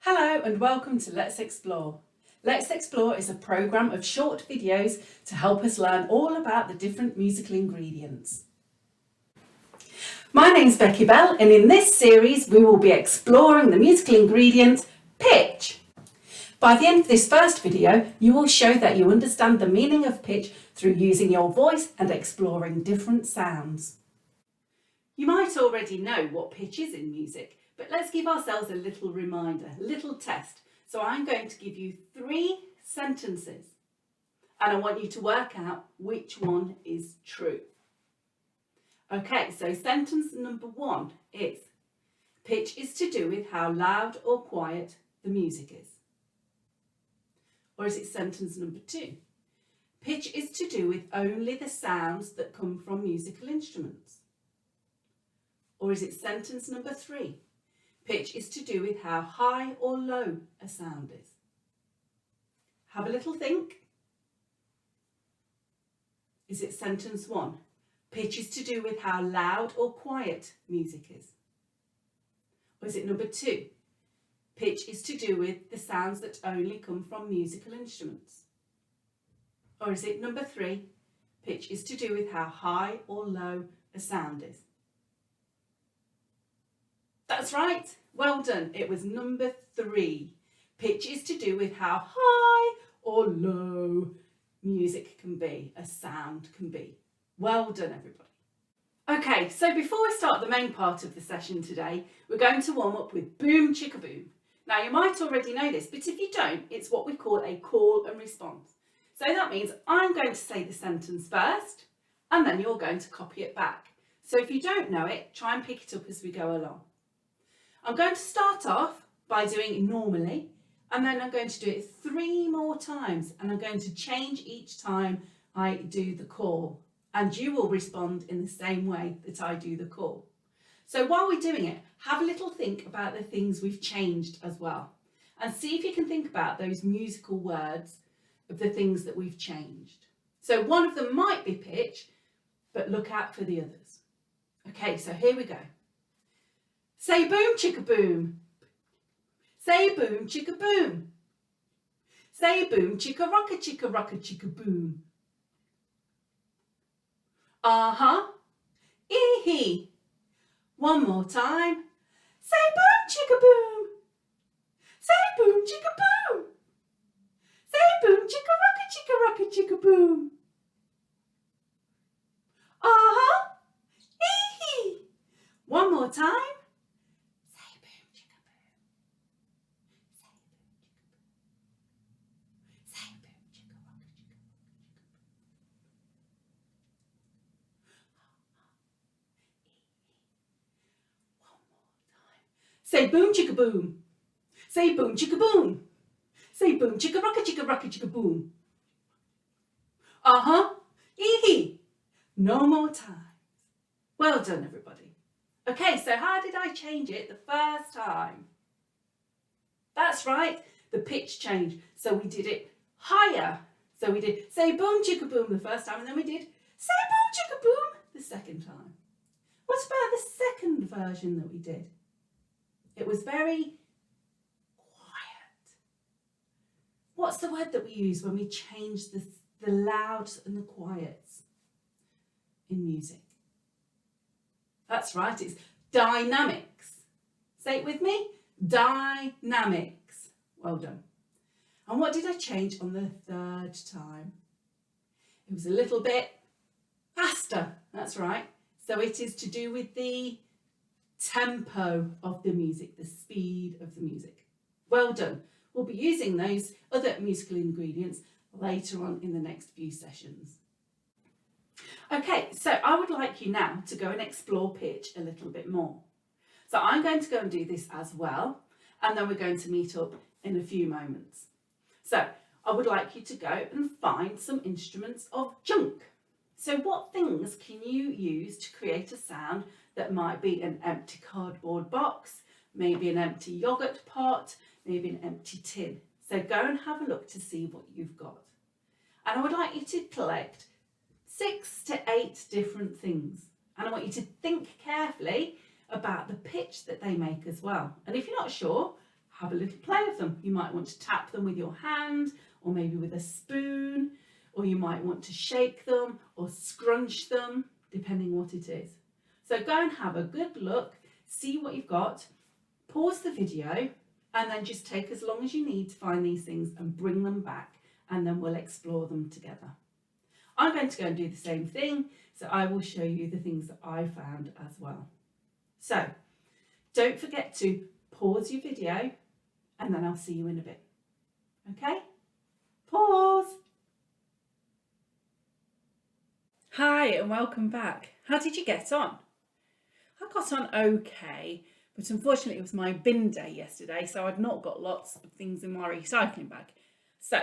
Hello and welcome to Let's Explore. Let's Explore is a programme of short videos to help us learn all about the different musical ingredients. My name's Becky Bell and in this series we will be exploring the musical ingredient pitch. By the end of this first video you will show that you understand the meaning of pitch through using your voice and exploring different sounds. You might already know what pitch is in music, but let's give ourselves a little reminder, a little test. So I'm going to give you 3 sentences and I want you to work out which one is true. Okay, so sentence number 1 is, pitch is to do with how loud or quiet the music is. Or is it sentence number 2? Pitch is to do with only the sounds that come from musical instruments. Or is it sentence number 3? Pitch is to do with how high or low a sound is. Have a little think. Is it sentence 1? Pitch is to do with how loud or quiet music is. Or is it number 2? Pitch is to do with the sounds that only come from musical instruments. Or is it number 3? Pitch is to do with how high or low a sound is. That's right, well done. It was number 3. Pitch is to do with how high or low music can be, a sound can be. Well done, everybody. Okay, so before we start the main part of the session today, we're going to warm up with boom chicka boom. Now you might already know this, but if you don't, it's what we call a call and response. So that means I'm going to say the sentence first, and then you're going to copy it back. So if you don't know it, try and pick it up as we go along. I'm going to start off by doing it normally, and then I'm going to do it 3 more times, and I'm going to change each time I do the call, and you will respond in the same way that I do the call. So while we're doing it, have a little think about the things we've changed as well, and see if you can think about those musical words of the things that we've changed. So one of them might be pitch, but look out for the others. Okay, so here we go. Say boom chicka boom. Say boom chicka boom. Say boom chicka rocka chicka boom. Uh-huh. Ee-hee. One more time. Say boom chicka boom. Say boom chicka boom. Say boom chicka rocka chicka boom. Uh-huh. Ee-hee. One more time. Say boom chicka boom. Say boom chicka boom. Say boom chicka rocka chicka boom. Uh-huh. Ee-hee. No more times. Well done, everybody. Okay, so how did I change it the first time? That's right, the pitch change. So we did it higher. So we did say boom chicka boom the first time, and then we did say boom chicka boom the second time. What about the second version that we did? It was very quiet. What's the word that we use when we change the louds and the quiets in music? That's right, it's dynamics. Say it with me, dynamics. Well done. And what did I change on the third time? It was a little bit faster, that's right. So it is to do with the tempo of the music, the speed of the music. Well done. We'll be using those other musical ingredients later on in the next few sessions. Okay, so I would like you now to go and explore pitch a little bit more. So I'm going to go and do this as well, and then we're going to meet up in a few moments. So I would like you to go and find some instruments of junk. So what things can you use to create a sound that might be an empty cardboard box, maybe an empty yogurt pot, maybe an empty tin? So go and have a look to see what you've got. And I would like you to collect 6 to 8 different things. And I want you to think carefully about the pitch that they make as well. And if you're not sure, have a little play with them. You might want to tap them with your hand or maybe with a spoon, or you might want to shake them or scrunch them, depending what it is. So go and have a good look, see what you've got, pause the video, and then just take as long as you need to find these things and bring them back, and then we'll explore them together. I'm going to go and do the same thing, so I will show you the things that I found as well. So don't forget to pause your video, and then I'll see you in a bit. Okay? Pause. Hi and welcome back. How did you get on? I got on okay, but unfortunately it was my bin day yesterday, so I'd not got lots of things in my recycling bag. So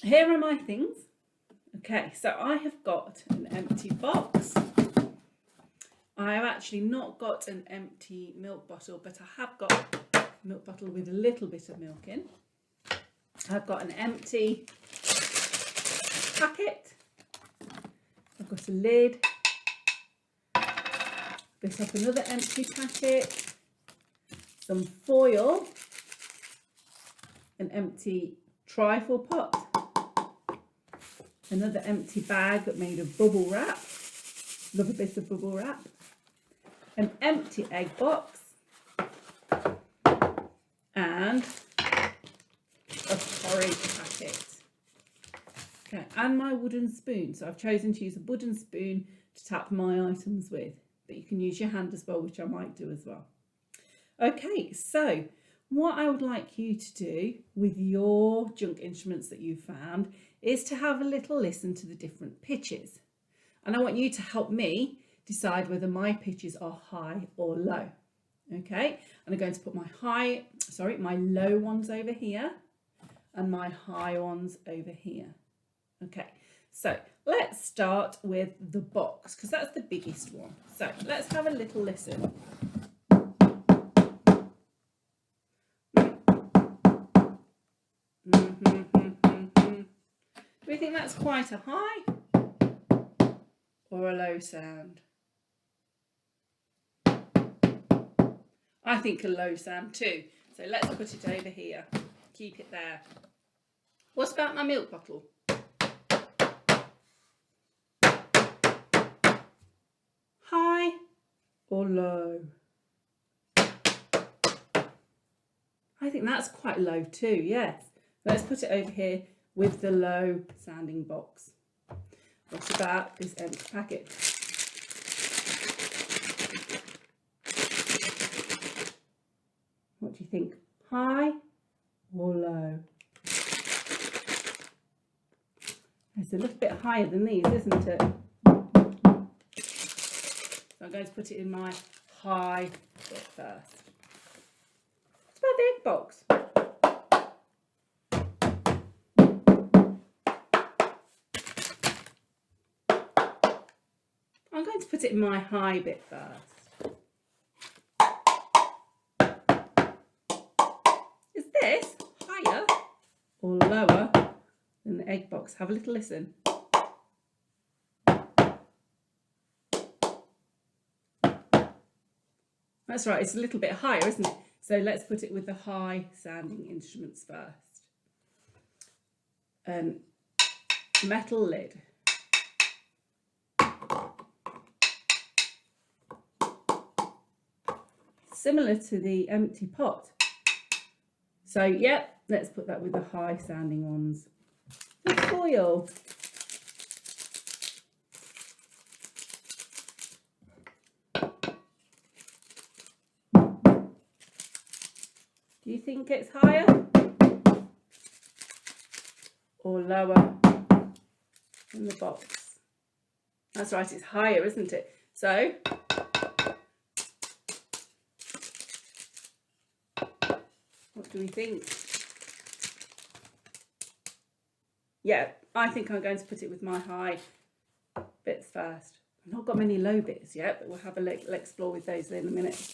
here are my things. Okay, so I have got an empty box. I have actually not got an empty milk bottle, but I have got a milk bottle with a little bit of milk in. I've got an empty packet. I've got a lid. Bit of another empty packet. Some foil. An empty trifle pot. Another empty bag made of bubble wrap. Love a bit of bubble wrap. An empty egg box. And a porridge packet. Okay, and my wooden spoon. So I've chosen to use a wooden spoon to tap my items with. But you can use your hand as well, which I might do as well. Okay, so what I would like you to do with your junk instruments that you found is to have a little listen to the different pitches. And I want you to help me decide whether my pitches are high or low. Okay, and I'm going to put my low ones over here and my high ones over here. Okay, so let's start with the box because that's the biggest one. So let's have a little listen. Do we think that's quite a high or a low sound? I think a low sound too. So let's put it over here. Keep it there. What about my milk bottle? High or low? I think that's quite low too, yes. Let's put it over here with the low sounding box. What about this empty packet? What do you think? High or low? It's a little bit higher than these, isn't it? So I'm going to put it in my high bit first. What about the egg box? I'm going to put it in my high bit first. Is this higher or lower than the egg box? Have a little listen. That's right, it's a little bit higher, isn't it? So let's put it with the high sounding instruments first. Metal lid. Similar to the empty pot. So yep, let's put that with the high sounding ones. The foil. Do you think it's higher or lower than the box? That's right, it's higher, isn't it? So what do we think? Yeah, I think I'm going to put it with my high bits first. I've not got many low bits yet, but we'll have a little explore with those in a minute.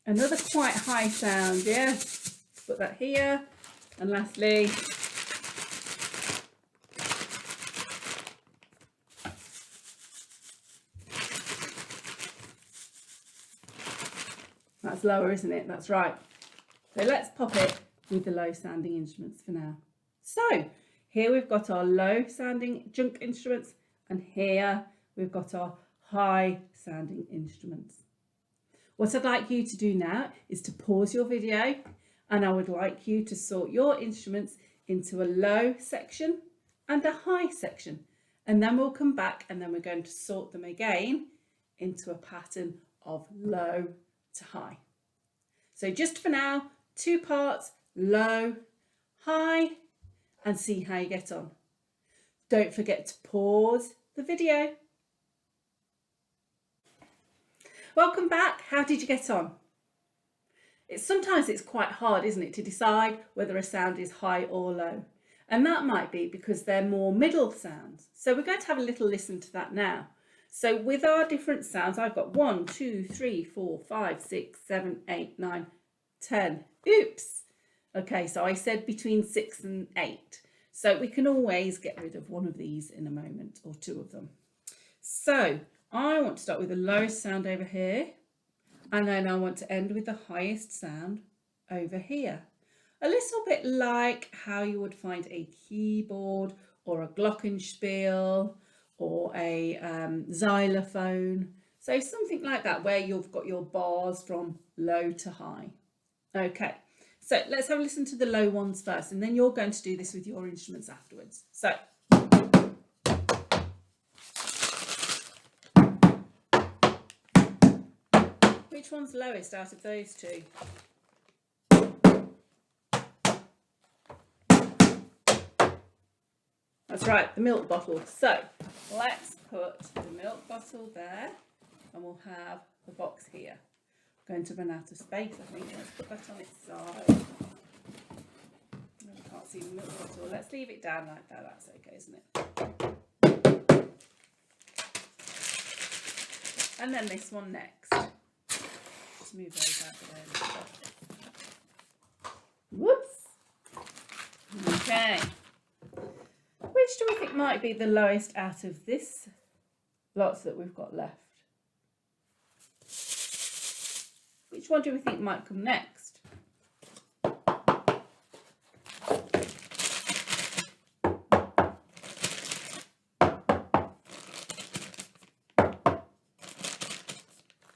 Another quite high sound, yes. Put that here. And lastly, That's lower, isn't it? That's right. So let's pop it with the low sounding instruments for now. So here we've got our low sounding junk instruments, and here we've got our high sounding instruments. What I'd like you to do now is to pause your video, and I would like you to sort your instruments into a low section and a high section, and then we'll come back and then we're going to sort them again into a pattern of low to high. So just for now, 2 parts, low, high, and see how you get on. Don't forget to pause the video. Welcome back. How did you get on? Sometimes it's quite hard, isn't it, to decide whether a sound is high or low. And that might be because they're more middle sounds. So we're going to have a little listen to that now. So with our different sounds, I've got 1, 2, 3, 4, 5, 6, 7, 8, 9, 10. Oops. Okay, so I said between 6 and 8. So we can always get rid of one of these in a moment, or 2 of them. So I want to start with the lowest sound over here, and then I want to end with the highest sound over here. A little bit like how you would find a keyboard or a glockenspiel or a xylophone. So something like that, where you've got your bars from low to high. Okay, so let's have a listen to the low ones first, and then you're going to do this with your instruments afterwards. So which one's lowest out of those 2? That's right, the milk bottle. So let's put the milk bottle there, and we'll have the box here. I'm going to run out of space, I think. Let's put that on its side. I can't see the milk bottle. Let's leave it down like that. That's okay, isn't it? And then this one next. Just move those out there. Whoops. Okay. Which do we think might be the lowest out of this lots that we've got left? Which one do we think might come next?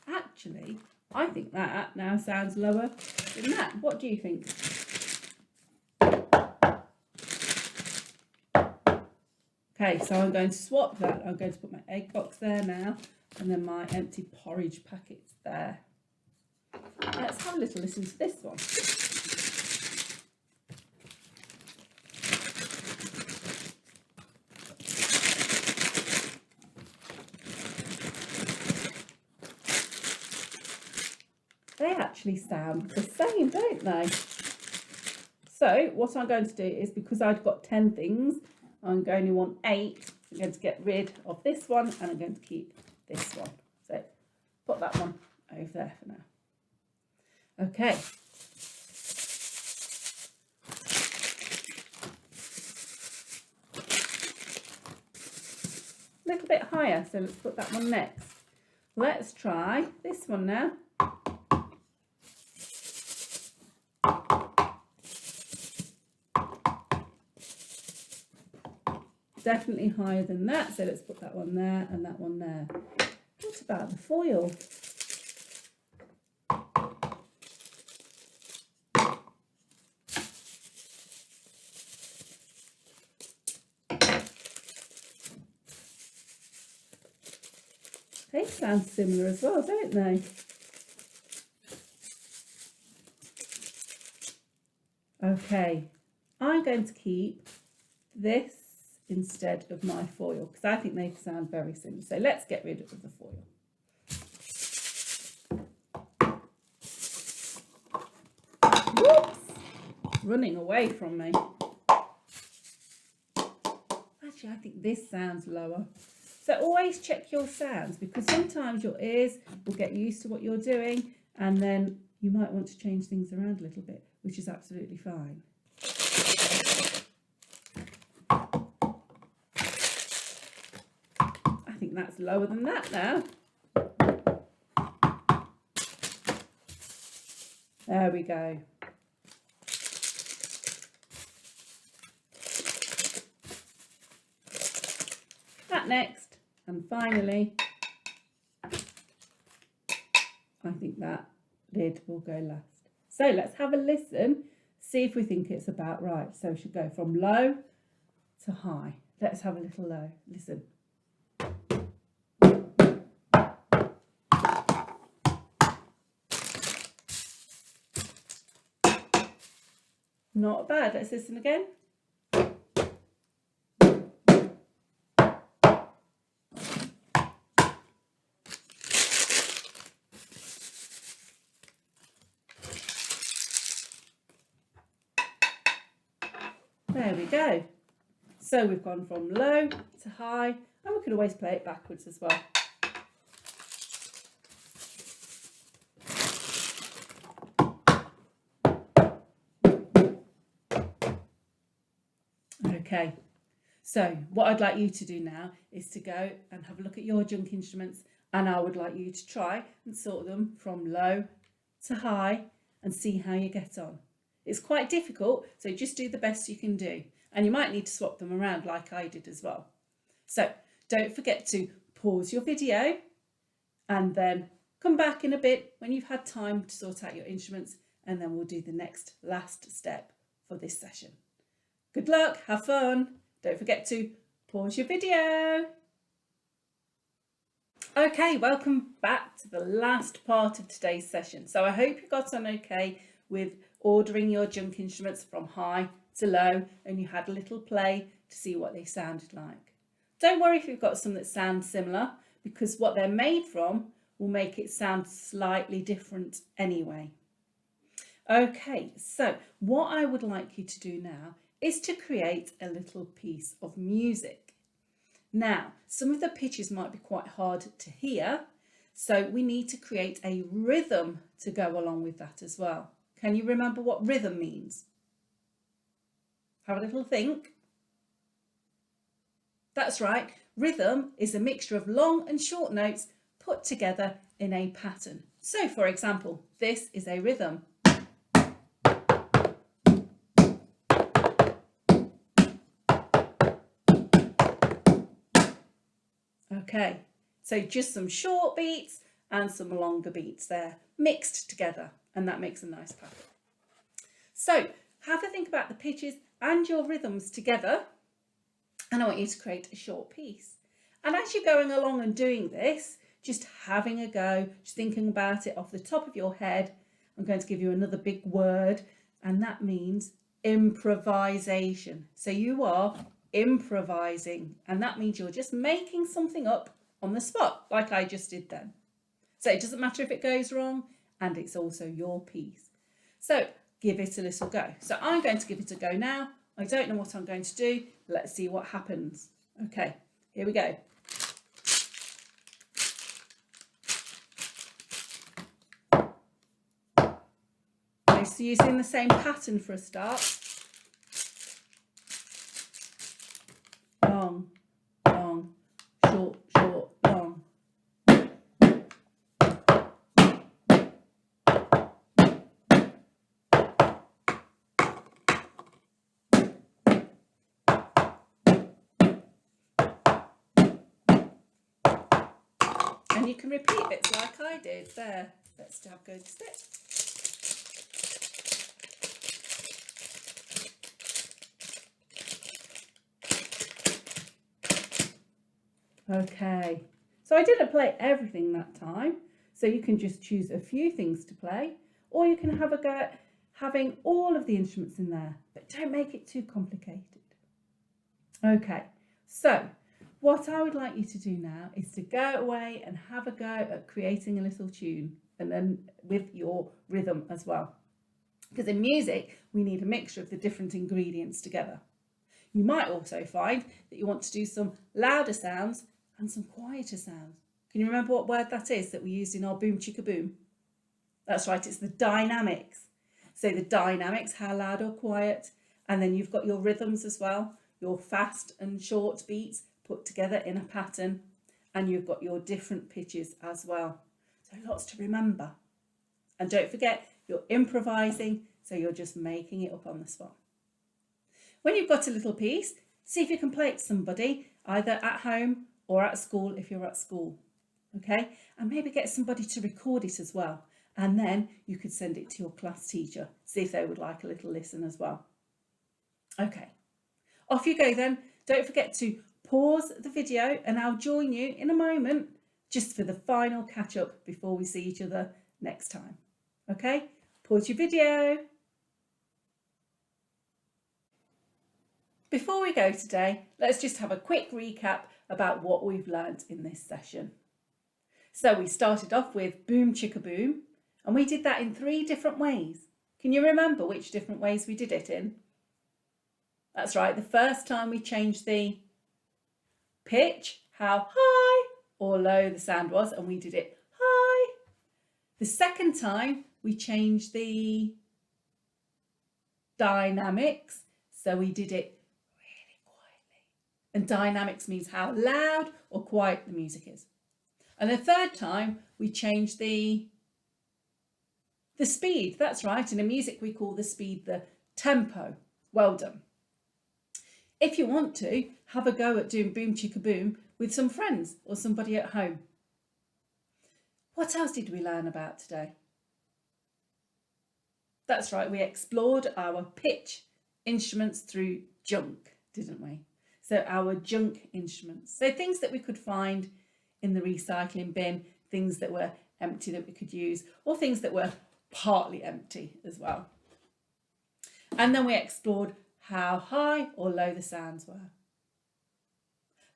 Actually, I think that now sounds lower than that. What do you think? Okay, so I'm going to swap that. I'm going to put my egg box there now, and then my empty porridge packets there. Let's have a little listen to this one. They actually sound the same, don't they? So what I'm going to do is, because I've got 10 things, I'm going to want 8. I'm going to get rid of this one, and I'm going to keep this one. So put that one over there for now. Okay. A little bit higher, so let's put that one next. Let's try this one now. Definitely higher than that, so let's put that one there and that one there. What about the foil? They sound similar as well, don't they? Okay, I'm going to keep this instead of my foil, because I think they sound very similar. So let's get rid of the foil. Whoops! Running away from me. Actually, I think this sounds lower. So always check your sounds, because sometimes your ears will get used to what you're doing, and then you might want to change things around a little bit, which is absolutely fine. That's lower than that now. There we go. That next, and finally, I think that lid will go last. So let's have a listen, see if we think it's about right. So we should go from low to high. Let's have a little low. Listen. Not bad. Let's listen again. There we go. So we've gone from low to high, and we can always play it backwards as well. Okay, so what I'd like you to do now is to go and have a look at your junk instruments, and I would like you to try and sort them from low to high and see how you get on. It's quite difficult, so just do the best you can do. And you might need to swap them around like I did as well. So don't forget to pause your video and then come back in a bit when you've had time to sort out your instruments, and then we'll do the next last step for this session. Good luck, have fun. Don't forget to pause your video. Okay, welcome back to the last part of today's session. So I hope you got on okay with ordering your junk instruments from high to low, and you had a little play to see what they sounded like. Don't worry if you've got some that sound similar, because what they're made from will make it sound slightly different anyway. Okay, so what I would like you to do now is to create a little piece of music. Now, some of the pitches might be quite hard to hear, so we need to create a rhythm to go along with that as well. Can you remember what rhythm means? Have a little think. That's right, rhythm is a mixture of long and short notes put together in a pattern. So for example, this is a rhythm. Okay, so just some short beats and some longer beats there mixed together, and that makes a nice pattern. So have a think about the pitches and your rhythms together, and I want you to create a short piece. And as you're going along and doing this, just having a go, just thinking about it off the top of your head, I'm going to give you another big word, and that means improvisation. So you are improvising, and that means you're just making something up on the spot like I just did then. So it doesn't matter if it goes wrong, and it's also your piece. So give it a little go. So I'm going to give it a go now. I don't know what I'm going to do. Let's see what happens. Okay, here we go. Okay, so using the same pattern for a start. Long, long, short, short, long. And you can repeat bits like I did there. Let's have a go to it. Okay, so I didn't play everything that time, so you can just choose a few things to play, or you can have a go at having all of the instruments in there, but don't make it too complicated. Okay, so what I would like you to do now is to go away and have a go at creating a little tune, and then with your rhythm as well. Because in music, we need a mixture of the different ingredients together. You might also find that you want to do some louder sounds and some quieter sounds. Can you remember what word that is that we used in our Boom Chicka Boom? That's right, it's the dynamics. So the dynamics, how loud or quiet, and then you've got your rhythms as well, your fast and short beats put together in a pattern, and you've got your different pitches as well. So lots to remember. And don't forget you're improvising, so you're just making it up on the spot. When you've got a little piece, see if you can play it to somebody, either at home or at school if you're at school. Okay, and maybe get somebody to record it as well, and then you could send it to your class teacher, see if they would like a little listen as well. Okay, off you go then. Don't forget to pause the video and I'll join you in a moment just for the final catch up before we see each other next time. Okay, pause your video. Before we go today, let's just have a quick recap about what we've learnt in this session. So we started off with boom chicka boom, and we did that in 3 different ways. Can you remember which different ways we did it in? That's right, the first time we changed the pitch, how high or low the sound was, and we did it high. The second time we changed the dynamics, so we did it really quietly. And dynamics means how loud or quiet the music is. And the third time we changed the speed. That's right, in music we call the speed the tempo. Well done. If you want to, have a go at doing boom chicka boom with some friends or somebody at home. What else did we learn about today? That's right, we explored our pitch instruments through junk, didn't we? So our junk instruments. So things that we could find in the recycling bin, things that were empty that we could use, or things that were partly empty as well. And then we explored how high or low the sounds were.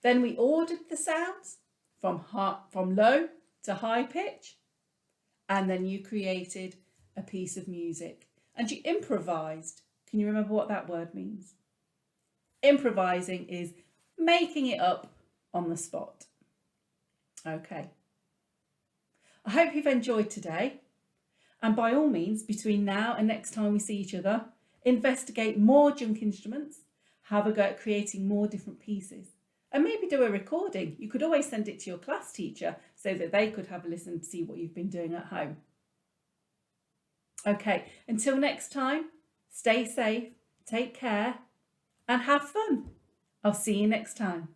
Then we ordered the sounds from low to high pitch, and then you created a piece of music and you improvised. Can you remember what that word means? Improvising is making it up on the spot. Okay. I hope you've enjoyed today, and by all means, between now and next time we see each other, investigate more junk instruments, have a go at creating more different pieces, and maybe do a recording. You could always send it to your class teacher so that they could have a listen to see what you've been doing at home. Okay, until next time, stay safe, take care, and have fun. I'll see you next time.